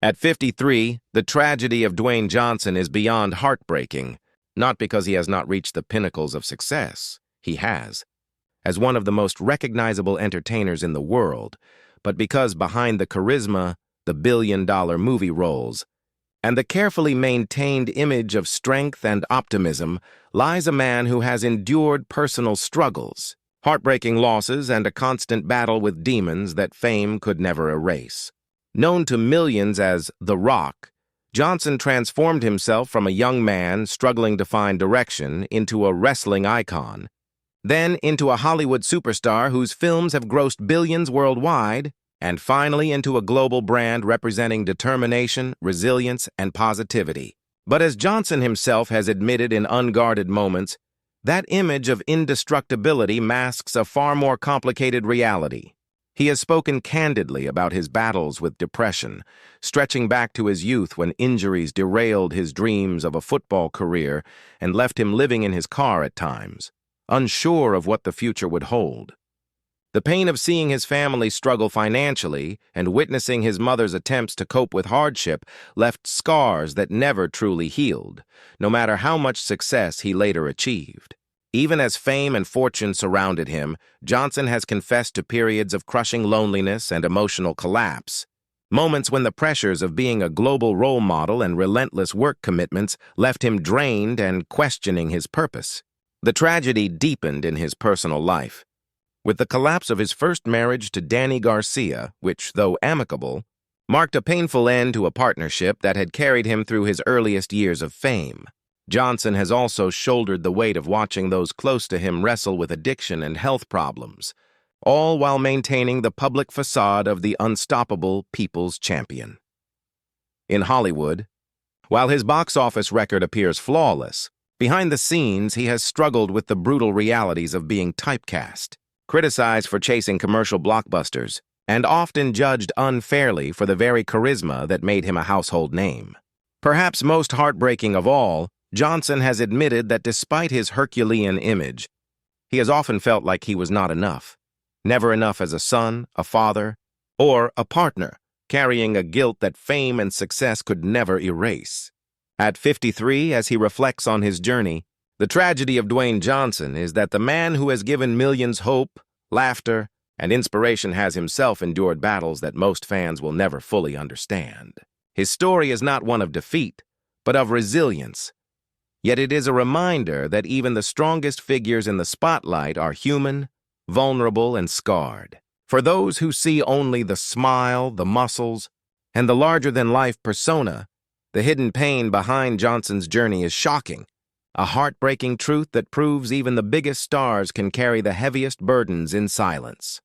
At 53, the tragedy of Dwayne Johnson is beyond heartbreaking, not because he has not reached the pinnacles of success. He has, as one of the most recognizable entertainers in the world, but because behind the charisma, the billion-dollar movie roles, and the carefully maintained image of strength and optimism lies a man who has endured personal struggles, heartbreaking losses, and a constant battle with demons that fame could never erase. Known to millions as The Rock, Johnson transformed himself from a young man struggling to find direction into a wrestling icon, then into a Hollywood superstar whose films have grossed billions worldwide, and finally into a global brand representing determination, resilience, and positivity. But as Johnson himself has admitted in unguarded moments, that image of indestructibility masks a far more complicated reality. He has spoken candidly about his battles with depression, stretching back to his youth when injuries derailed his dreams of a football career and left him living in his car at times, unsure of what the future would hold. The pain of seeing his family struggle financially and witnessing his mother's attempts to cope with hardship left scars that never truly healed, no matter how much success he later achieved. Even as fame and fortune surrounded him, Johnson has confessed to periods of crushing loneliness and emotional collapse, moments when the pressures of being a global role model and relentless work commitments left him drained and questioning his purpose. The tragedy deepened in his personal life, with the collapse of his first marriage to Danny Garcia, which, though amicable, marked a painful end to a partnership that had carried him through his earliest years of fame. Johnson has also shouldered the weight of watching those close to him wrestle with addiction and health problems, all while maintaining the public facade of the unstoppable people's champion. In Hollywood, while his box office record appears flawless, behind the scenes he has struggled with the brutal realities of being typecast, criticized for chasing commercial blockbusters, and often judged unfairly for the very charisma that made him a household name. Perhaps most heartbreaking of all, Johnson has admitted that despite his Herculean image, he has often felt like he was not enough. Never enough as a son, a father, or a partner, carrying a guilt that fame and success could never erase. At 53, as he reflects on his journey, the tragedy of Dwayne Johnson is that the man who has given millions hope, laughter, and inspiration has himself endured battles that most fans will never fully understand. His story is not one of defeat, but of resilience. Yet it is a reminder that even the strongest figures in the spotlight are human, vulnerable, and scarred. For those who see only the smile, the muscles, and the larger-than-life persona, the hidden pain behind Johnson's journey is shocking, a heartbreaking truth that proves even the biggest stars can carry the heaviest burdens in silence.